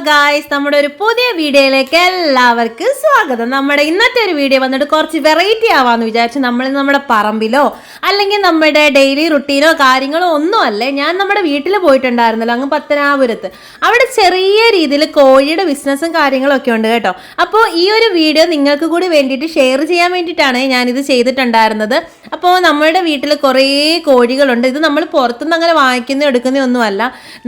Guys, നമ്മുടെ ഒരു പുതിയ വീഡിയോയിലേക്ക് എല്ലാവർക്കും സ്വാഗതം. നമ്മുടെ ഇന്നത്തെ ഒരു വീഡിയോ വന്നിട്ട് കുറച്ച് വെറൈറ്റി ആവാന്ന് വിചാരിച്ചു. നമ്മൾ നമ്മുടെ പറമ്പിലോ അല്ലെങ്കിൽ നമ്മുടെ ഡെയിലി റുട്ടീനോ കാര്യങ്ങളോ ഒന്നും അല്ലേ, ഞാൻ നമ്മുടെ വീട്ടിൽ പോയിട്ടുണ്ടായിരുന്നല്ലോ, അങ്ങ് പത്തനാപുരത്ത്. അവിടെ ചെറിയ രീതിയിൽ കോഴിയുടെ ബിസിനസ്സും കാര്യങ്ങളും ഒക്കെ ഉണ്ട് കേട്ടോ. അപ്പോൾ ഈ ഒരു വീഡിയോ നിങ്ങൾക്ക് കൂടി വേണ്ടിയിട്ട് ഷെയർ ചെയ്യാൻ വേണ്ടിയിട്ടാണ് ഞാനിത് ചെയ്തിട്ടുണ്ടായിരുന്നത്. അപ്പോൾ നമ്മുടെ വീട്ടിൽ കുറേ കോഴികളുണ്ട്. ഇത് നമ്മൾ പുറത്തുനിന്ന് അങ്ങനെ വാങ്ങിക്കുന്നോ എടുക്കുന്നോ ഒന്നുമല്ല,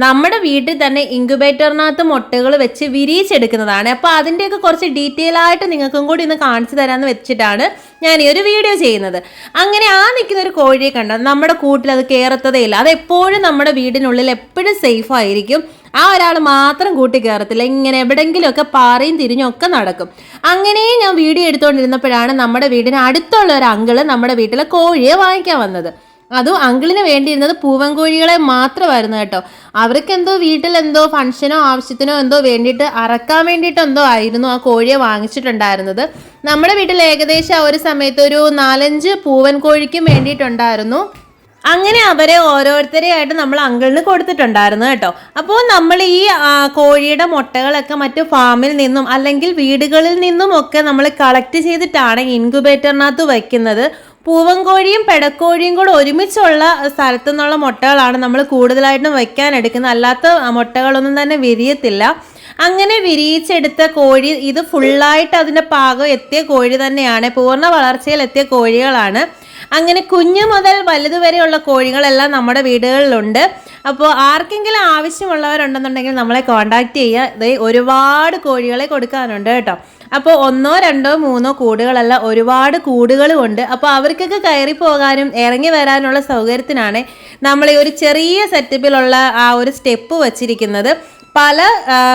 നമ്മുടെ വീട്ടിൽ തന്നെ ഇൻക്യുബേറ്ററിനകത്ത് മുട്ടകൾ വെച്ച് വിരിയിച്ചെടുക്കുന്നതാണ്. അപ്പോൾ അതിൻ്റെയൊക്കെ കുറച്ച് ഡീറ്റെയിൽ ആയിട്ട് നിങ്ങൾക്കും കൂടി ഇന്ന് കാണിച്ചു തരാമെന്ന് വെച്ചിട്ടാണ് ഞാൻ ഈ ഒരു വീഡിയോ ചെയ്യുന്നത്. അങ്ങനെ ആ നിൽക്കുന്ന ഒരു കോഴിയെ കണ്ടാൽ നമ്മുടെ കൂട്ടിൽ അത് കയറത്തതേ ഇല്ല. അത് എപ്പോഴും നമ്മുടെ വീടിനുള്ളിൽ എപ്പോഴും സേഫ് ആയിരിക്കും. ആ ഒരാൾ മാത്രം കൂട്ടി കയറത്തില്ല, ഇങ്ങനെ എവിടെയെങ്കിലുമൊക്കെ പാറയും തിരിഞ്ഞും ഒക്കെ നടക്കും. അങ്ങനെ ഞാൻ വീഡിയോ എടുത്തുകൊണ്ടിരുന്നപ്പോഴാണ് നമ്മുടെ വീടിന് അടുത്തുള്ള ഒരു അങ്കിള് നമ്മുടെ വീട്ടിലെ കോഴിയെ വാങ്ങിക്കാൻ വന്നത്. അതും അങ്കിളിന് വേണ്ടിയിരുന്നത് പൂവൻ കോഴികളെ മാത്രമായിരുന്നു കേട്ടോ. അവർക്ക് എന്തോ വീട്ടിൽ എന്തോ ഫംഗ്ഷനോ ആവശ്യത്തിനോ എന്തോ വേണ്ടിയിട്ട് അറക്കാൻ വേണ്ടിയിട്ട് എന്തോ ആയിരുന്നു ആ കോഴിയെ വാങ്ങിച്ചിട്ടുണ്ടായിരുന്നത്. നമ്മുടെ വീട്ടിൽ ഏകദേശം ആ ഒരു സമയത്ത് ഒരു 4-5 പൂവൻ കോഴിക്കും വേണ്ടിയിട്ടുണ്ടായിരുന്നു. അങ്ങനെ അവരെ ഓരോരുത്തരെയായിട്ട് നമ്മൾ അങ്കിളിന് കൊടുത്തിട്ടുണ്ടായിരുന്നു കേട്ടോ. അപ്പോൾ നമ്മൾ ഈ കോഴിയുടെ മുട്ടകളൊക്കെ മറ്റു ഫാമിൽ നിന്നും അല്ലെങ്കിൽ വീടുകളിൽ നിന്നും ഒക്കെ നമ്മൾ കളക്ട് ചെയ്തിട്ടാണ് ഇൻക്യുബേറ്ററിനകത്ത് വയ്ക്കുന്നത്. പൂവൻ കോഴിയും പെടക്കോഴിയും കൂടെ ഒരുമിച്ചുള്ള സ്ഥലത്തു നിന്നുള്ള മുട്ടകളാണ് നമ്മൾ കൂടുതലായിട്ടും വയ്ക്കാൻ എടുക്കുന്നത്. അല്ലാത്ത മുട്ടകളൊന്നും തന്നെ വിരിയത്തില്ല. അങ്ങനെ വിരിയിച്ചെടുത്ത കോഴി ഇത് ഫുള്ളായിട്ട് അതിൻ്റെ പാകം എത്തിയ കോഴി തന്നെയാണ്, പൂർണ്ണ വളർച്ചയിൽ എത്തിയ കോഴികളാണ്. അങ്ങനെ കുഞ്ഞു മുതൽ വലുതുവരെയുള്ള കോഴികളെല്ലാം നമ്മുടെ വീടുകളിലുണ്ട്. അപ്പോൾ ആർക്കെങ്കിലും ആവശ്യമുള്ളവരുണ്ടെന്നുണ്ടെങ്കിൽ നമ്മളെ കോൺടാക്റ്റ് ചെയ്യുക. ഒരുപാട് കോഴികളെ കൊടുക്കാനുണ്ട് കേട്ടോ. അപ്പോൾ 1, 2, 3 കൂടുകളല്ല, ഒരുപാട് കൂടുകളും ഉണ്ട്. അപ്പോൾ അവർക്കൊക്കെ കയറി പോകാനും ഇറങ്ങി വരാനുള്ള സൗകര്യത്തിനാണ് നമ്മൾ ഈ ഒരു ചെറിയ സെറ്റപ്പിലുള്ള ആ ഒരു സ്റ്റെപ്പ് വച്ചിരിക്കുന്നത്. പല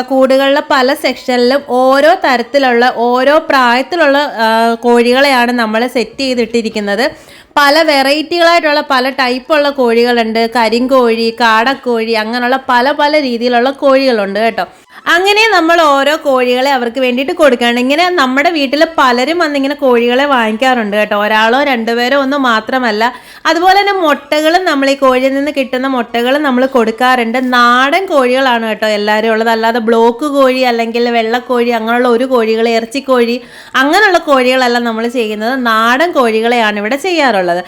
കൂടുകളിലെ പല സെക്ഷനിലും ഓരോ തരത്തിലുള്ള ഓരോ പ്രായത്തിലുള്ള കോഴികളെയാണ് നമ്മൾ സെറ്റ് ചെയ്തിട്ടിരിക്കുന്നത്. പല വെറൈറ്റികളായിട്ടുള്ള പല ടൈപ്പുള്ള കോഴികളുണ്ട്. കരിങ്കോഴി, കാടക്കോഴി, അങ്ങനെയുള്ള പല പല രീതിയിലുള്ള കോഴികളുണ്ട് കേട്ടോ. അങ്ങനെ നമ്മൾ ഓരോ കോഴികളെ അവർക്ക് വേണ്ടിയിട്ട് കൊടുക്കുകയാണ്. ഇങ്ങനെ നമ്മുടെ വീട്ടിൽ പലരും വന്നിങ്ങനെ കോഴികളെ വാങ്ങിക്കാറുണ്ട് കേട്ടോ. ഒരാളോ 2 പേരോ ഒന്നും മാത്രമല്ല. അതുപോലെ തന്നെ മുട്ടകളും നമ്മൾ ഈ കോഴിയിൽ നിന്ന് കിട്ടുന്ന മുട്ടകളും നമ്മൾ കൊടുക്കാറുണ്ട്. നാടൻ കോഴികളാണ് കേട്ടോ എല്ലാവരും ഉള്ളത്. അല്ലാതെ ബ്ലോക്ക് കോഴി അല്ലെങ്കിൽ വെള്ളക്കോഴി അങ്ങനെയുള്ള ഒരു കോഴികൾ, ഇറച്ചിക്കോഴി അങ്ങനെയുള്ള കോഴികളല്ല നമ്മൾ ചെയ്യുന്നത്. നാടൻ കോഴികളെയാണ് ഇവിടെ ചെയ്യാറുള്ളത്.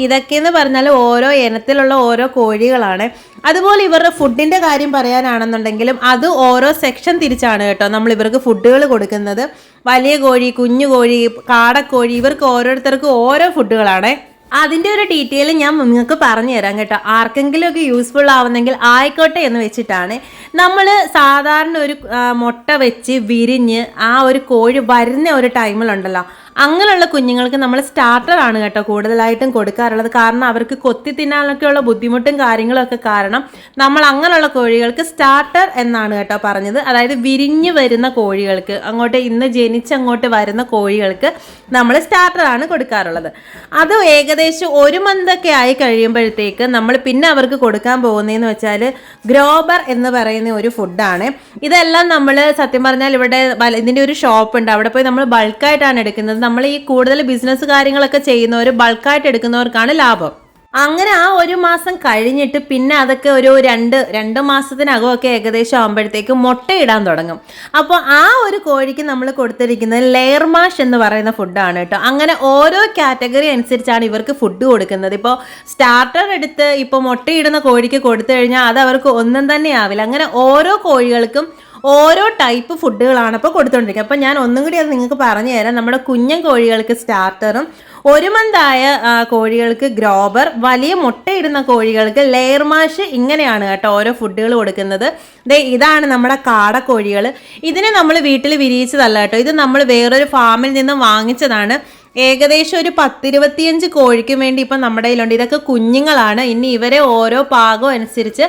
ഇതൊക്കെയെന്ന് പറഞ്ഞാൽ ഓരോ ഇനത്തിലുള്ള ഓരോ കോഴികളാണ്. അതുപോലെ ഇവരുടെ ഫുഡിൻ്റെ കാര്യം പറയാനാണെന്നുണ്ടെങ്കിലും അത് ഓരോ സെക്ഷൻ തിരിച്ചാണ് കേട്ടോ നമ്മൾ ഇവർക്ക് ഫുഡുകൾ കൊടുക്കുന്നത്. വലിയ കോഴി, കുഞ്ഞു കോഴി, കാടക്കോഴി, ഇവർക്ക് ഓരോരുത്തർക്കും ഓരോ ഫുഡുകളാണ്. അതിൻ്റെ ഒരു ഡീറ്റെയിൽ ഞാൻ നിങ്ങൾക്ക് പറഞ്ഞു തരാം കേട്ടോ. ആർക്കെങ്കിലും ഒക്കെ യൂസ്ഫുൾ ആവുന്നെങ്കിൽ ആയിക്കോട്ടെ എന്ന് വെച്ചിട്ടാണ്. നമ്മൾ സാധാരണ ഒരു മുട്ട വെച്ച് വിരിഞ്ഞ് ആ ഒരു കോഴി വരുന്ന ഒരു ടൈമിലുണ്ടല്ലോ, അങ്ങനെയുള്ള കുഞ്ഞുങ്ങൾക്ക് നമ്മൾ സ്റ്റാർട്ടറാണ് കേട്ടോ കൂടുതലായിട്ടും കൊടുക്കാറുള്ളത്. കാരണം അവർക്ക് കൊത്തി തിന്നാനൊക്കെയുള്ള ബുദ്ധിമുട്ടും കാര്യങ്ങളൊക്കെ കാരണം നമ്മൾ അങ്ങനെയുള്ള കോഴികൾക്ക് സ്റ്റാർട്ടർ എന്നാണ് കേട്ടോ പറഞ്ഞത്. അതായത് വിരിഞ്ഞ് വരുന്ന കോഴികൾക്ക്, അങ്ങോട്ട് ഇന്ന് ജനിച്ചങ്ങോട്ട് വരുന്ന കോഴികൾക്ക് നമ്മൾ സ്റ്റാർട്ടറാണ് കൊടുക്കാറുള്ളത്. അത് ഏകദേശം 1 മന്തൊക്കെ ആയി കഴിയുമ്പോഴത്തേക്ക് നമ്മൾ പിന്നെ അവർക്ക് കൊടുക്കാൻ പോകുന്നതെന്ന് വെച്ചാൽ ഗ്രോബർ എന്ന് പറയുന്ന ഒരു ഫുഡാണ്. ഇതെല്ലാം നമ്മൾ സത്യം പറഞ്ഞാൽ ഇവിടെ ഇതിൻ്റെ ഒരു ഷോപ്പ് ഉണ്ട്, അവിടെ പോയി നമ്മൾ ബൾക്കായിട്ടാണ് എടുക്കുന്നത്. നമ്മൾ ഈ കൂടുതൽ ബിസിനസ് കാര്യങ്ങളൊക്കെ ചെയ്യുന്നവർ ബൾക്കായിട്ട് എടുക്കുന്നവർക്കാണ് ലാഭം. അങ്ങനെ ആ 1 മാസം കഴിഞ്ഞിട്ട് പിന്നെ അതൊക്കെ ഒരു 2 മാസത്തിനകമൊക്കെ ഏകദേശം ആകുമ്പോഴത്തേക്ക് മുട്ടയിടാൻ തുടങ്ങും. അപ്പോൾ ആ ഒരു കോഴിക്ക് നമ്മൾ കൊടുത്തിരിക്കുന്നത് ലെയർ മാഷ് എന്ന് പറയുന്ന ഫുഡാണ് കേട്ടോ. അങ്ങനെ ഓരോ കാറ്റഗറി അനുസരിച്ചാണ് ഇവർക്ക് ഫുഡ് കൊടുക്കുന്നത്. ഇപ്പോൾ സ്റ്റാർട്ടർ എടുത്ത് ഇപ്പോൾ മുട്ടയിടുന്ന കോഴിക്ക് കൊടുത്തു കഴിഞ്ഞാൽ അത് അവർക്ക് ഒന്നും തന്നെ ആവില്ല. അങ്ങനെ ഓരോ കോഴികൾക്കും ഓരോ ടൈപ്പ് ഫുഡുകളാണ് ഇപ്പോൾ കൊടുത്തുകൊണ്ടിരിക്കുക. അപ്പോൾ ഞാൻ ഒന്നും കൂടി അത് നിങ്ങൾക്ക് പറഞ്ഞു തരാം. നമ്മുടെ കുഞ്ഞൻ കോഴികൾക്ക് സ്റ്റാർട്ടറും 1 മന്തായ കോഴികൾക്ക് ഗ്രോബർ, വലിയ മുട്ടയിടുന്ന കോഴികൾക്ക് ലെയർ മാഷ്, ഇങ്ങനെയാണ് കേട്ടോ ഓരോ ഫുഡുകൾ കൊടുക്കുന്നത്. ഇതാണ് നമ്മുടെ കാടക്കോഴികൾ. ഇതിനെ നമ്മൾ വീട്ടിൽ വിരിയിച്ചതല്ല കേട്ടോ, ഇത് നമ്മൾ വേറൊരു ഫാമിൽ നിന്നും വാങ്ങിച്ചതാണ്. ഏകദേശം ഒരു 10-25 കോഴിക്ക് വേണ്ടി ഇപ്പം നമ്മുടെ കയ്യിലുണ്ട്. ഇതൊക്കെ കുഞ്ഞുങ്ങളാണ്. ഇനി ഇവരെ ഓരോ പാകം അനുസരിച്ച്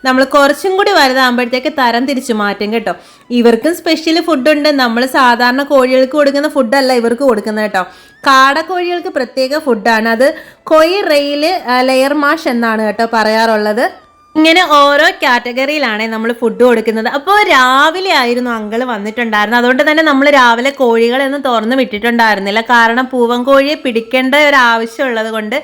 നമ്മൾ കുറച്ചും കൂടി വലുതാകുമ്പോഴത്തേക്ക് തരം തിരിച്ചു മാറ്റും കേട്ടോ. ഇവർക്കും സ്പെഷ്യൽ ഫുഡുണ്ട്. നമ്മൾ സാധാരണ കോഴികൾക്ക് കൊടുക്കുന്ന ഫുഡല്ല ഇവർക്ക് കൊടുക്കുന്നത് കേട്ടോ. കാടക്കോഴികൾക്ക് പ്രത്യേക ഫുഡാണ്. അത് കൊയ് റെയിൽ ലെയർ മാഷ് എന്നാണ് കേട്ടോ പറയാറുള്ളത്. ഇങ്ങനെ ഓരോ കാറ്റഗറിയിലാണ് നമ്മൾ ഫുഡ് കൊടുക്കുന്നത്. അപ്പോൾ രാവിലെ ആയിരുന്നു അങ്കിൾ വന്നിട്ടുണ്ടായിരുന്നത്. അതുകൊണ്ട് തന്നെ നമ്മൾ രാവിലെ കോഴികളൊന്നും തുറന്ന് വിട്ടിട്ടുണ്ടായിരുന്നില്ല. കാരണം പൂവൻ കോഴിയെ പിടിക്കേണ്ട ഒരു ആവശ്യമുള്ളത് കൊണ്ട്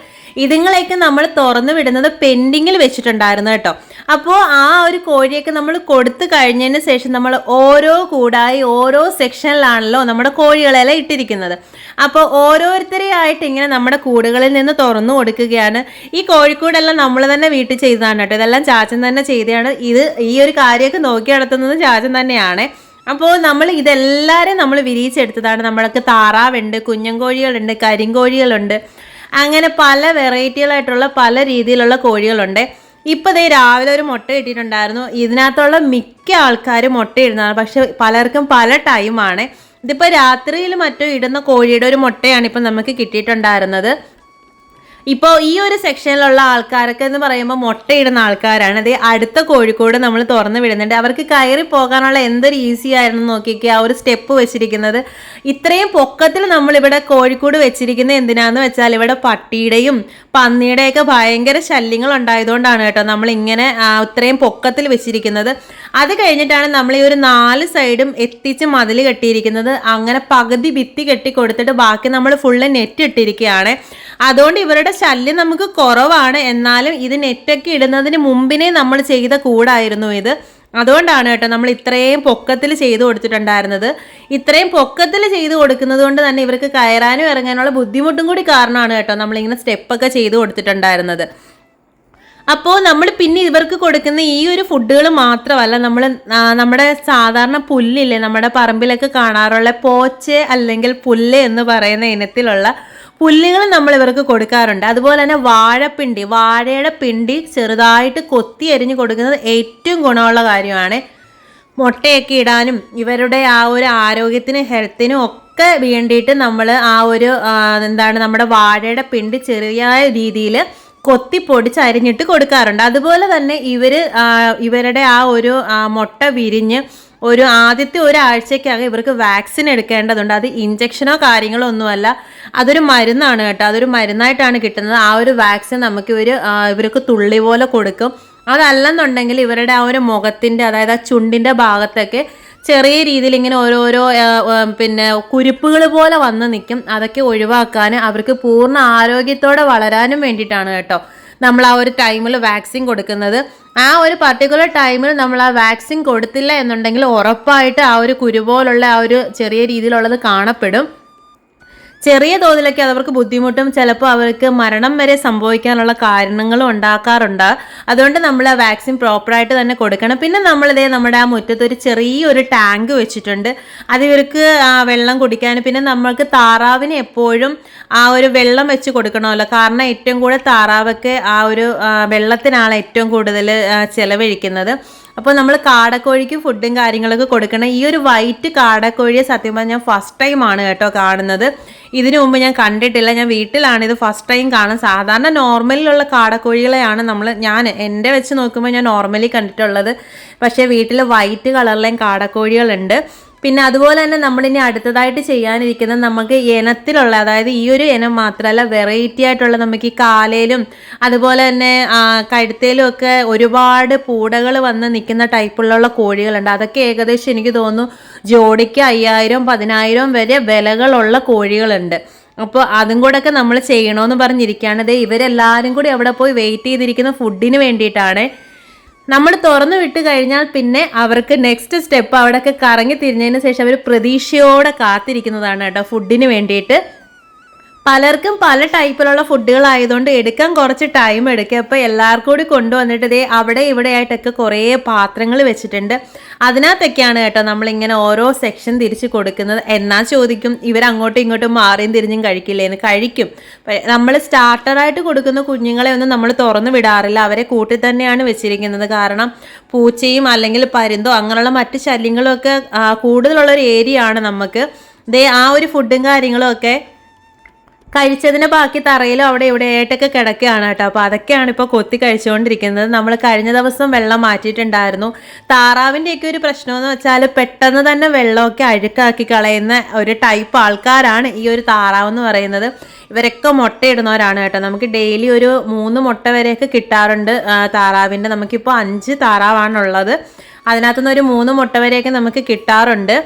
ഇതുങ്ങളെയൊക്കെ നമ്മൾ തുറന്നു വിടുന്നത് പെൻഡിങ്ങിൽ വെച്ചിട്ടുണ്ടായിരുന്നു കേട്ടോ. അപ്പോൾ ആ ഒരു കോഴിയൊക്കെ നമ്മൾ കൊടുത്തു കഴിഞ്ഞതിന് ശേഷം നമ്മൾ ഓരോ കൂടായി ഓരോ സെക്ഷനിലാണല്ലോ നമ്മുടെ കോഴികളെല്ലാം ഇട്ടിരിക്കുന്നത്. അപ്പോൾ ഓരോരുത്തരെയായിട്ട് ഇങ്ങനെ നമ്മുടെ കൂടുകളിൽ നിന്ന് തുറന്നു കൊടുക്കുകയാണ്. ഈ കോഴിക്കൂടെല്ലാം നമ്മൾ തന്നെ വീട്ടിൽ ചെയ്തതാണ് കേട്ടോ. ഇതെല്ലാം ചാച്ചൻ തന്നെ ചെയ്തതാണ്. ഈ ഒരു കാര്യമൊക്കെ നോക്കി നടത്തുന്നത് ചാച്ചൻ തന്നെയാണ്. അപ്പോൾ നമ്മൾ ഇതെല്ലാവരും നമ്മൾ വിരിയിച്ചെടുത്തതാണ്. നമ്മൾക്ക് താറാവുണ്ട്, കുഞ്ഞൻ കോഴികളുണ്ട്, കരിങ്കോഴികളുണ്ട്, അങ്ങനെ പല വെറൈറ്റികളായിട്ടുള്ള പല രീതിയിലുള്ള കോഴികളുണ്ട്. ഇപ്പോൾ ദേ രാവിലെ ഒരു മുട്ട കിട്ടിയിട്ടുണ്ടായിരുന്നു. ഇതിനകത്തുള്ള മിക്ക ആൾക്കാരും മുട്ടയിടുന്നതാണ്. പക്ഷെ പലർക്കും പല ടൈമാണ്. ഇതിപ്പോൾ രാത്രിയിൽ മറ്റോ ഇടുന്ന കോഴിയുടെ ഒരു മുട്ടയാണ് ഇപ്പം നമുക്ക് കിട്ടിയിട്ടുണ്ടായിരുന്നത്. ഇപ്പോൾ ഈ ഒരു സെക്ഷനിലുള്ള ആൾക്കാരൊക്കെ എന്ന് പറയുമ്പോൾ മുട്ടയിടുന്ന ആൾക്കാരാണ്. അതേ അടുത്ത കോഴിക്കോട് നമ്മൾ തുറന്ന് വിടുന്നുണ്ട്. അവർക്ക് കയറി പോകാനുള്ള എന്തൊരു ഈസി ആയിരുന്നു നോക്കിയൊക്കെ ആ ഒരു സ്റ്റെപ്പ് വെച്ചിരിക്കുന്നത്. ഇത്രയും പൊക്കത്തിൽ നമ്മളിവിടെ കോഴിക്കോട് വെച്ചിരിക്കുന്നത് എന്തിനാന്ന് വെച്ചാൽ ഇവിടെ പട്ടിയുടെയും പന്നിയുടെയൊക്കെ ഭയങ്കര ശല്യങ്ങൾ ഉണ്ടായതുകൊണ്ടാണ് കേട്ടോ നമ്മളിങ്ങനെ ഇത്രയും പൊക്കത്തിൽ വെച്ചിരിക്കുന്നത്. അത് കഴിഞ്ഞിട്ടാണ് നമ്മൾ ഈ ഒരു 4 സൈഡും എത്തിച്ച് മതിൽ കെട്ടിയിരിക്കുന്നത്. അങ്ങനെ പകുതി ഭിത്തി കെട്ടി കൊടുത്തിട്ട് ബാക്കി നമ്മൾ ഫുള്ള് നെറ്റ് ഇട്ടിരിക്കുകയാണ്. അതുകൊണ്ട് ഇവരുടെ ശല്യം നമുക്ക് കുറവാണ്. എന്നാലും ഇത് നെറ്റൊക്കെ ഇടുന്നതിന് മുമ്പിനെ നമ്മൾ ചെയ്ത കൂടായിരുന്നു ഇത്. അതുകൊണ്ടാണ് കേട്ടോ നമ്മൾ ഇത്രയും പൊക്കത്തിൽ ചെയ്തു കൊടുത്തിട്ടുണ്ടായിരുന്നത്. ഇത്രയും പൊക്കത്തിൽ ചെയ്തു കൊടുക്കുന്നത് കൊണ്ട് തന്നെ ഇവർക്ക് കയറാനും ഇറങ്ങാനുള്ള ബുദ്ധിമുട്ടും കൂടി കാരണമാണ് കേട്ടോ നമ്മളിങ്ങനെ സ്റ്റെപ്പൊക്കെ ചെയ്തു കൊടുത്തിട്ടുണ്ടായിരുന്നത്. അപ്പോൾ നമ്മൾ പിന്നെ ഇവർക്ക് കൊടുക്കുന്ന ഈ ഒരു ഫുഡുകൾ മാത്രമല്ല, നമ്മുടെ സാധാരണ പുല്ലില്ലേ, നമ്മുടെ പറമ്പിലൊക്കെ കാണാറുള്ള പോച്ച് അല്ലെങ്കിൽ പുല്ല് എന്ന് പറയുന്ന ഇനത്തിലുള്ള പുല്ലുകൾ നമ്മൾ ഇവർക്ക് കൊടുക്കാറുണ്ട്. അതുപോലെ തന്നെ വാഴയുടെ പിണ്ടി ചെറുതായിട്ട് കൊത്തി അരിഞ്ഞ് കൊടുക്കുന്നത് ഏറ്റവും ഗുണമുള്ള കാര്യമാണ്. മുട്ടയൊക്കെ ഇടാനും ഇവരുടെ ആ ഒരു ആരോഗ്യത്തിനും ഹെൽത്തിനും ഒക്കെ വേണ്ടിയിട്ട് നമ്മൾ ആ ഒരു നമ്മുടെ വാഴയുടെ പിണ്ടി ചെറിയ രീതിയിൽ കൊത്തിപ്പൊടിച്ച് അരിഞ്ഞിട്ട് കൊടുക്കാറുണ്ട്. അതുപോലെ തന്നെ ഇവരുടെ ആ ഒരു മുട്ട വിരിഞ്ഞ് ആദ്യത്തെ ഒരാഴ്ചയ്ക്കകം ഇവർക്ക് വാക്സിൻ എടുക്കേണ്ടതുണ്ട്. അത് ഇഞ്ചക്ഷനോ കാര്യങ്ങളോ ഒന്നുമല്ല, അതൊരു മരുന്നാണ് കേട്ടോ. അതൊരു മരുന്നായിട്ടാണ് കിട്ടുന്നത്. ആ ഒരു വാക്സിൻ നമുക്ക് ഇവർക്ക് തുള്ളി പോലെ കൊടുക്കും. അതല്ലെന്നുണ്ടെങ്കിൽ ഇവരുടെ ആ ഒരു മുഖത്തിൻ്റെ, അതായത് ആ ചുണ്ടിൻ്റെ ഭാഗത്തൊക്കെ ചെറിയ രീതിയിൽ ഇങ്ങനെ ഓരോരോ കുരുപ്പുകൾ പോലെ വന്ന് നിൽക്കും. അതൊക്കെ ഒഴിവാക്കാൻ അവർക്ക് പൂർണ്ണ ആരോഗ്യത്തോടെ വളരാനും വേണ്ടിയിട്ടാണ് കേട്ടോ നമ്മൾ ആ ഒരു ടൈമിൽ വാക്സിൻ കൊടുക്കുന്നത്. ആ ഒരു പർട്ടിക്കുലർ ടൈമിൽ നമ്മൾ ആ വാക്സിൻ കൊടുത്തില്ല എന്നുണ്ടെങ്കിൽ ഉറപ്പായിട്ട് ആ ഒരു കുരുപോലുള്ള ആ ഒരു ചെറിയ രീതിയിലുള്ളത് കാണപ്പെടും. ചെറിയ തോതിലൊക്കെ അതവർക്ക് ബുദ്ധിമുട്ടും ചിലപ്പോൾ അവർക്ക് മരണം വരെ സംഭവിക്കാനുള്ള കാരണങ്ങളും ഉണ്ടാക്കാറുണ്ട്. അതുകൊണ്ട് നമ്മൾ ആ വാക്സിൻ പ്രോപ്പറായിട്ട് തന്നെ കൊടുക്കണം. പിന്നെ നമ്മുടെ ആ മുറ്റത്ത് ഒരു ചെറിയൊരു ടാങ്ക് വെച്ചിട്ടുണ്ട്. അത് ഇവർക്ക് വെള്ളം കുടിക്കാനും, പിന്നെ നമ്മൾക്ക് താറാവിന് എപ്പോഴും ആ ഒരു വെള്ളം വെച്ച് കൊടുക്കണമല്ലോ. കാരണം ഏറ്റവും കൂടുതൽ താറാവൊക്കെ ആ ഒരു വെള്ളത്തിനാണ് ഏറ്റവും കൂടുതൽ ചിലവഴിക്കുന്നത്. അപ്പോൾ നമ്മൾ കാടക്കോഴിക്ക് ഫുഡും കാര്യങ്ങളൊക്കെ കൊടുക്കണം. ഈ ഒരു വൈറ്റ് കാടക്കോഴിയെ സത്യം പറഞ്ഞാൽ ഞാൻ ഫസ്റ്റ് ടൈമാണ് കേട്ടോ കാണുന്നത്. ഇതിനു മുമ്പ് ഞാൻ കണ്ടിട്ടില്ല. ഞാൻ വീട്ടിലാണ് ഇത് ഫസ്റ്റ് ടൈം കാണുന്നത്. സാധാരണ നോർമലിലുള്ള കാടക്കോഴികളെയാണ് ഞാൻ എൻ്റെ വെച്ച് നോക്കുമ്പോൾ ഞാൻ നോർമലി കണ്ടിട്ടുള്ളത്. പക്ഷേ വീട്ടിൽ വൈറ്റ് കളറിലെയും കാടക്കോഴികളുണ്ട്. പിന്നെ അതുപോലെ തന്നെ നമ്മളിനി അടുത്തതായിട്ട് ചെയ്യാനിരിക്കുന്നത് നമുക്ക് ഇനത്തിലുള്ള, അതായത് ഈ ഒരു ഇനം മാത്രമല്ല വെറൈറ്റി ആയിട്ടുള്ള നമുക്ക് ഈ കാലയിലും അതുപോലെ തന്നെ കഴുത്തേലും ഒക്കെ ഒരുപാട് പൂടകൾ വന്ന് നിൽക്കുന്ന ടൈപ്പുള്ള കോഴികളുണ്ട്. അതൊക്കെ ഏകദേശം എനിക്ക് തോന്നുന്നു ജോഡിക്ക് 5000-10,000 വരെ വിലകളുള്ള കോഴികളുണ്ട്. അപ്പോൾ അതും കൂടെ ഒക്കെ നമ്മൾ ചെയ്യണമെന്ന് പറഞ്ഞിരിക്കുകയാണ്. ഇവരെല്ലാവരും കൂടി അവിടെ പോയി വെയിറ്റ് ചെയ്തിരിക്കുന്ന ഫുഡിന് വേണ്ടിയിട്ടാണ്. നമ്മൾ തുറന്നു വിട്ട് കഴിഞ്ഞാൽ പിന്നെ അവർക്ക് നെക്സ്റ്റ് സ്റ്റെപ്പ് അവിടെയൊക്കെ കറങ്ങി തിരിഞ്ഞതിന് ശേഷം അവർ പ്രതീക്ഷയോടെ കാത്തിരിക്കുന്നതാണ് കേട്ടോ ഫുഡിന് വേണ്ടിയിട്ട്. പലർക്കും പല ടൈപ്പിലുള്ള ഫുഡുകളായതുകൊണ്ട് എടുക്കാൻ കുറച്ച് ടൈം എടുക്കുക. അപ്പോൾ എല്ലാവർക്കും കൂടി കൊണ്ടുവന്നിട്ട് അവിടെ ഇവിടെ ആയിട്ടൊക്കെ കുറേ പാത്രങ്ങൾ വെച്ചിട്ടുണ്ട്. അതിനകത്തൊക്കെയാണ് കേട്ടോ നമ്മളിങ്ങനെ ഓരോ സെക്ഷൻ തിരിച്ച് കൊടുക്കുന്നത്. എന്നാ ചോദിക്കും, ഇവരങ്ങോട്ടും ഇങ്ങോട്ടും മാറിയും തിരിഞ്ഞും കഴിക്കില്ലേന്ന്? കഴിക്കും. നമ്മൾ സ്റ്റാർട്ടറായിട്ട് കൊടുക്കുന്ന കുഞ്ഞുങ്ങളെ ഒന്നും നമ്മൾ തുറന്നു വിടാറില്ല. അവരെ കൂട്ടി തന്നെയാണ് വെച്ചിരിക്കുന്നത്. കാരണം പൂച്ചയും അല്ലെങ്കിൽ പരുന്തോ അങ്ങനെയുള്ള മറ്റ് ശല്യങ്ങളും ഒക്കെ കൂടുതലുള്ളൊരു ഏരിയ ആണ് നമുക്ക്. ആ ഒരു ഫുഡും കാര്യങ്ങളും ഒക്കെ കഴിച്ചതിന് ബാക്കി തറയിലും അവിടെ ഇവിടെ ആയിട്ടൊക്കെ കിടക്കുകയാണ് കേട്ടോ. അപ്പോൾ അതൊക്കെയാണ് ഇപ്പോൾ കൊത്തി കഴിച്ചുകൊണ്ടിരിക്കുന്നത്. നമ്മൾ കഴിഞ്ഞ ദിവസം വെള്ളം മാറ്റിയിട്ടുണ്ടായിരുന്നു. താറാവിൻ്റെയൊക്കെ ഒരു പ്രശ്നമെന്ന് വെച്ചാൽ പെട്ടെന്ന് തന്നെ വെള്ളമൊക്കെ അഴുക്കാക്കി കളയുന്ന ഒരു ടൈപ്പ് ആൾക്കാരാണ് ഈ ഒരു താറാവെന്ന് പറയുന്നത്. ഇവരൊക്കെ മുട്ടയിടുന്നവരാണ് കേട്ടോ. നമുക്ക് ഡെയിലി ഒരു 3 മുട്ട വരെയൊക്കെ കിട്ടാറുണ്ട് താറാവിൻ്റെ. നമുക്കിപ്പോൾ 5 താറാവാണുള്ളത്. അതിനകത്തുനിന്ന് ഒരു 3 മുട്ട വരെയൊക്കെ നമുക്ക് കിട്ടാറുണ്ട്.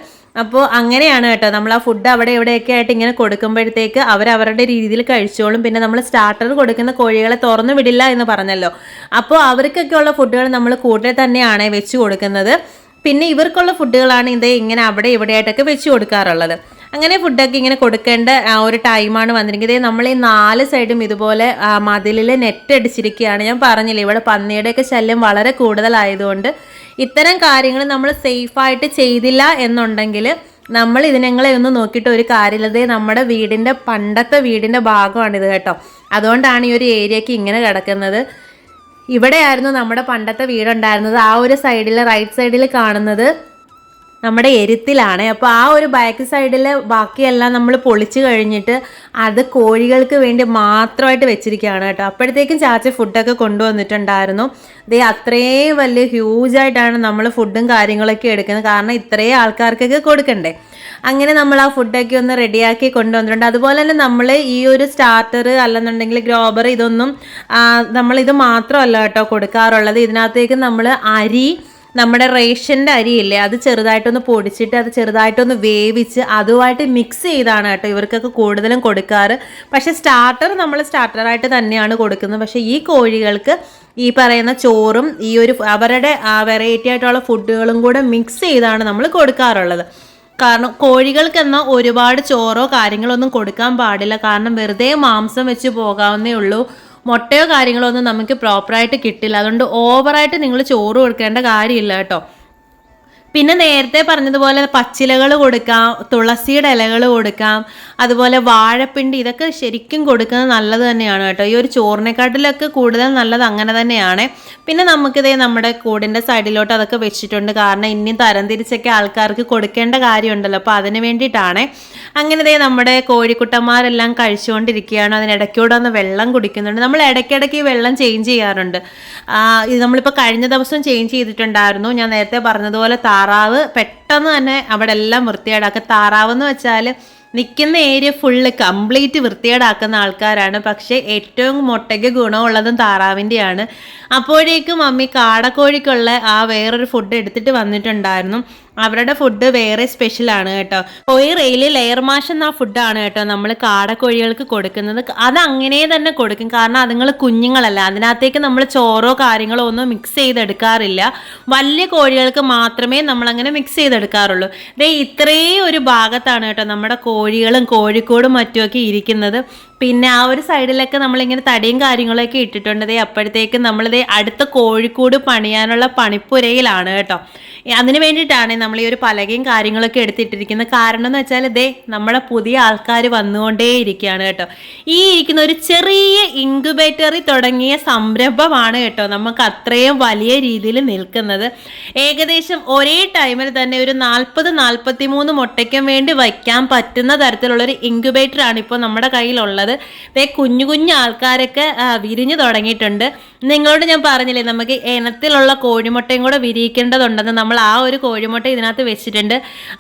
അപ്പോൾ അങ്ങനെയാണ് കേട്ടോ, നമ്മൾ ആ ഫുഡ് അവിടെ എവിടെയൊക്കെ ആയിട്ട് ഇങ്ങനെ കൊടുക്കുമ്പോഴത്തേക്ക് അവരവരുടെ രീതിയിൽ കഴിച്ചോളും. പിന്നെ നമ്മൾ സ്റ്റാർട്ടർ കൊടുക്കുന്ന കോഴികളെ തുറന്നു വിടില്ല എന്ന് പറഞ്ഞല്ലോ, അപ്പോൾ അവർക്കൊക്കെ ഉള്ള ഫുഡുകൾ നമ്മൾ കൂടെ തന്നെയാണ് വെച്ച് കൊടുക്കുന്നത്. പിന്നെ ഇവർക്കുള്ള ഫുഡുകളാണ് ഇതേ ഇങ്ങനെ അവിടെ ഇവിടെയായിട്ടൊക്കെ വെച്ച് കൊടുക്കാറുള്ളത്. അങ്ങനെ ഫുഡൊക്കെ ഇങ്ങനെ കൊടുക്കേണ്ട ഒരു ടൈമാണ് വന്നിരിക്കുന്നത്. നമ്മൾ ഈ 4 സൈഡും ഇതുപോലെ മതിലിൽ നെറ്റ് അടിച്ചിരിക്കുകയാണ്. ഞാൻ പറഞ്ഞില്ലേ, ഇവിടെ പന്നിയുടെയൊക്കെ ശല്യം വളരെ കൂടുതലായതുകൊണ്ട് ഇത്തരം കാര്യങ്ങൾ നമ്മൾ സേഫായിട്ട് ചെയ്തില്ല എന്നുണ്ടെങ്കിൽ നമ്മൾ ഇതിനങ്ങളെ ഒന്ന് നോക്കിയിട്ട് ഒരു കാര്യമില്ലതേ. നമ്മുടെ പണ്ടത്തെ വീടിൻ്റെ ഭാഗമാണിത് കേട്ടോ. അതുകൊണ്ടാണ് ഈ ഒരു ഏരിയക്ക് ഇങ്ങനെ കിടക്കുന്നത്. ഇവിടെയായിരുന്നു നമ്മുടെ പണ്ടത്തെ വീടുണ്ടായിരുന്നത്. ആ ഒരു സൈഡിൽ റൈറ്റ് സൈഡിൽ കാണുന്നത് നമ്മുടെ എരുത്തിലാണ്. അപ്പോൾ ആ ഒരു ബാക്ക് സൈഡിൽ ബാക്കിയെല്ലാം നമ്മൾ പൊളിച്ച് കഴിഞ്ഞിട്ട് അത് കോഴികൾക്ക് വേണ്ടി മാത്രമായിട്ട് വെച്ചിരിക്കുകയാണ് കേട്ടോ. അപ്പോഴത്തേക്കും ചാച്ച ഫുഡൊക്കെ കൊണ്ടുവന്നിട്ടുണ്ടായിരുന്നു. ദേ അത്രയും വലിയ ഹ്യൂജായിട്ടാണ് നമ്മൾ ഫുഡും കാര്യങ്ങളൊക്കെ എടുക്കുന്നത്, കാരണം ഇത്രയും ആൾക്കാർക്കൊക്കെ കൊടുക്കണ്ടേ. അങ്ങനെ നമ്മൾ ആ ഫുഡൊക്കെ ഒന്ന് റെഡിയാക്കി കൊണ്ടുവന്നിട്ടുണ്ട്. അതുപോലെ തന്നെ നമ്മൾ ഈ ഒരു സ്റ്റാർട്ടർ അല്ലെന്നുണ്ടെങ്കിൽ ഗ്രോബർ ഇതൊന്നും നമ്മളിത് മാത്രമല്ല കേട്ടോ കൊടുക്കാറുള്ളത്. ഇതിനകത്തേക്ക് നമ്മൾ നമ്മുടെ റേഷൻ്റെ അരിയില്ലേ, അത് ചെറുതായിട്ടൊന്ന് പൊടിച്ചിട്ട് അത് ചെറുതായിട്ടൊന്ന് വേവിച്ച് അതുമായിട്ട് മിക്സ് ചെയ്താണ് കേട്ടോ ഇവർക്കൊക്കെ കൂടുതലും കൊടുക്കാറ്. പക്ഷേ നമ്മൾ സ്റ്റാർട്ടറായിട്ട് തന്നെയാണ് കൊടുക്കുന്നത്. പക്ഷേ ഈ കോഴികൾക്ക് ഈ പറയുന്ന ചോറും ഈ ഒരു അവരുടെ വെറൈറ്റി ആയിട്ടുള്ള ഫുഡുകളും കൂടെ മിക്സ് ചെയ്താണ് നമ്മൾ കൊടുക്കാറുള്ളത്. കാരണം കോഴികൾക്കെന്നാൽ ഒരുപാട് ചോറോ കാര്യങ്ങളൊന്നും കൊടുക്കാൻ പാടില്ല, കാരണം വെറുതെ മാംസം വെച്ച് പോകാവുന്നേ ഉള്ളൂ. മുട്ടയോ കാര്യങ്ങളോ ഒന്നും നമുക്ക് പ്രോപ്പറായിട്ട് കിട്ടില്ല. അതുകൊണ്ട് ഓവറായിട്ട് നിങ്ങൾ ചോറ് കൊടുക്കേണ്ട കാര്യമില്ല കേട്ടോ. പിന്നെ നേരത്തെ പറഞ്ഞതുപോലെ പച്ചിലകൾ കൊടുക്കാം, തുളസിയുടെ ഇലകൾ കൊടുക്കാം, അതുപോലെ വാഴപ്പിണ്ടി, ഇതൊക്കെ ശരിക്കും കൊടുക്കുന്നത് നല്ലത് തന്നെയാണ് കേട്ടോ. ഈ ഒരു ചോറിനെക്കാട്ടിലൊക്കെ കൂടുതൽ നല്ലത് അങ്ങനെ തന്നെയാണ്. പിന്നെ നമുക്കിതേ നമ്മുടെ കൂടിൻ്റെ സൈഡിലോട്ട് അതൊക്കെ വെച്ചിട്ടുണ്ട്, കാരണം ഇനിയും തരംതിരിച്ചൊക്കെ ആൾക്കാർക്ക് കൊടുക്കേണ്ട കാര്യമുണ്ടല്ലോ, അപ്പോൾ അതിന് വേണ്ടിയിട്ടാണ്. അങ്ങനെ ദേ നമ്മുടെ കോഴിക്കുട്ടന്മാരെല്ലാം കഴിച്ചുകൊണ്ടിരിക്കുകയാണ്. അതിനിടയ്ക്കൂടെ ഒന്ന് വെള്ളം കുടിക്കുന്നുണ്ട്. നമ്മൾ ഇടയ്ക്കിടയ്ക്ക് വെള്ളം ചേഞ്ച് ചെയ്യാറുണ്ട്. ഇത് നമ്മളിപ്പോൾ കഴിഞ്ഞ ദിവസം ചേഞ്ച് ചെയ്തിട്ടുണ്ടായിരുന്നു. ഞാൻ നേരത്തെ പറഞ്ഞതുപോലെ താറാവ് പെട്ടെന്ന് തന്നെ അവിടെ എല്ലാം വൃത്തികേടാക്കുക. താറാവ് എന്ന് വെച്ചാൽ നിൽക്കുന്ന ഏരിയ ഫുള്ള് കംപ്ലീറ്റ് വൃത്തികേടാക്കുന്ന ആൾക്കാരാണ്. പക്ഷേ ഏറ്റവും മുട്ടയ്ക്ക് ഗുണമുള്ളതും താറാവിൻ്റെയാണ്. അപ്പോഴേക്കും മമ്മി കാടക്കോഴിക്കുള്ള വേറൊരു ഫുഡ് എടുത്തിട്ട് വന്നിട്ടുണ്ടായിരുന്നു. അവരുടെ ഫുഡ് വേറെ സ്പെഷ്യലാണ് കേട്ടോ. കോഴി റെയില് ലെയർ മാഷ് എന്ന ഫുഡാണ് കേട്ടോ നമ്മൾ കാടക്കോഴികൾക്ക് കൊടുക്കുന്നത്. അത് അങ്ങനെ തന്നെ കൊടുക്കും, കാരണം അതുങ്ങൾ കുഞ്ഞുങ്ങളല്ല. അതിനകത്തേക്ക് നമ്മൾ ചോറോ കാര്യങ്ങളോ ഒന്നും മിക്സ് ചെയ്തെടുക്കാറില്ല. വലിയ കോഴികൾക്ക് മാത്രമേ നമ്മളങ്ങനെ മിക്സ് ചെയ്തെടുക്കാറുള്ളൂ. ഇത്രയും ഒരു ഭാഗത്താണ് കേട്ടോ നമ്മുടെ കോഴികളും കോഴിക്കോടും മറ്റുമൊക്കെ ഇരിക്കുന്നത്. പിന്നെ ആ ഒരു സൈഡിലൊക്കെ നമ്മളിങ്ങനെ തടിയും കാര്യങ്ങളൊക്കെ ഇട്ടിട്ടുണ്ട്. അപ്പോഴത്തേക്കും നമ്മളിത് അടുത്ത കോഴിക്കൂട് പണിയാനുള്ള പണിപ്പുരയിലാണ് കേട്ടോ. അതിന് വേണ്ടിയിട്ടാണ് നമ്മൾ ഈ ഒരു പലകയും കാര്യങ്ങളൊക്കെ എടുത്തിട്ടിരിക്കുന്നത്. കാരണം എന്ന് വെച്ചാൽ നമ്മുടെ പുതിയ ആൾക്കാർ വന്നുകൊണ്ടേ ഇരിക്കുകയാണ് കേട്ടോ. ഈ ഇരിക്കുന്ന ഒരു ചെറിയ ഇൻക്യുബേറ്ററിൽ തുടങ്ങിയ സംരംഭമാണ് കേട്ടോ നമുക്ക് അത്രയും വലിയ രീതിയിൽ നിൽക്കുന്നത്. ഏകദേശം ഒരേ ടൈമിൽ തന്നെ ഒരു 40-43 മുട്ടയ്ക്കും വേണ്ടി വയ്ക്കാൻ പറ്റുന്ന തരത്തിലുള്ളൊരു ഇൻക്യുബേറ്ററാണ് ഇപ്പോൾ നമ്മുടെ കയ്യിലുള്ളത്. കുഞ്ഞു കുഞ്ഞു ആൾക്കാരൊക്കെ വിരിഞ്ഞു തുടങ്ങിയിട്ടുണ്ട്. നിങ്ങളോട് ഞാൻ പറഞ്ഞില്ലേ, നമുക്ക് ഇനത്തിലുള്ള കോഴിമുട്ടയും കൂടെ വിരിയിക്കേണ്ടതുണ്ടെന്ന്. നമ്മൾ ആ ഒരു കോഴിമുട്ട ഇതിനകത്ത് വെച്ചിട്ടുണ്ട്.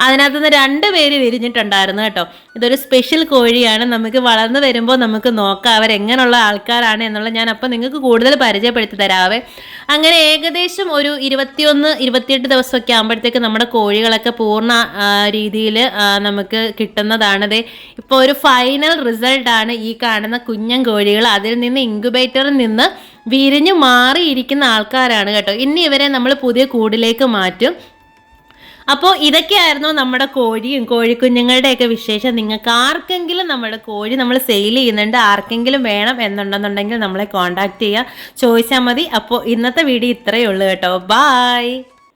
അതിനകത്തുനിന്ന് 2 പേര് വിരിഞ്ഞിട്ടുണ്ടായിരുന്നു കേട്ടോ. ഇതൊരു സ്പെഷ്യൽ കോഴിയാണ്. നമുക്ക് വളർന്നു വരുമ്പോൾ നമുക്ക് നോക്കാം അവരെങ്ങനെയുള്ള ആൾക്കാരാണ് എന്നുള്ളത്. ഞാൻ അപ്പോൾ നിങ്ങൾക്ക് കൂടുതൽ പരിചയപ്പെടുത്തി തരാവേ. അങ്ങനെ ഏകദേശം ഒരു 21-28 ദിവസമൊക്കെ ആകുമ്പോഴത്തേക്ക് നമ്മുടെ കോഴികളൊക്കെ പൂർണ്ണ രീതിയിൽ നമുക്ക് കിട്ടുന്നതാണ്. ഇപ്പോൾ ഒരു ഫൈനൽ റിസൾട്ടാണ് ഈ കാണുന്ന കുഞ്ഞൻ കോഴികൾ. അതിൽ നിന്ന് ഇൻക്യുബേറ്ററിൽ നിന്ന് വിരിഞ്ഞു മാറിയിരിക്കുന്ന ആൾക്കാരാണ് കേട്ടോ. ഇനി ഇവരെ നമ്മൾ പുതിയ കൂടിലേക്ക് മാറ്റും. അപ്പോൾ ഇതൊക്കെയായിരുന്നു നമ്മുടെ കോഴിയും കോഴിക്കുഞ്ഞുങ്ങളുടെയൊക്കെ വിശേഷം. നിങ്ങൾക്ക് ആർക്കെങ്കിലും നമ്മുടെ കോഴി നമ്മൾ സെയിൽ ചെയ്യുന്നുണ്ട്, ആർക്കെങ്കിലും വേണം എന്നുണ്ടെന്നുണ്ടെങ്കിൽ നമ്മളെ കോൺടാക്ട് ചെയ്യുക, ചോദിച്ചാൽ മതി. അപ്പോൾ ഇന്നത്തെ വീഡിയോ ഇത്രയേ ഉള്ളൂ കേട്ടോ. ബായ്.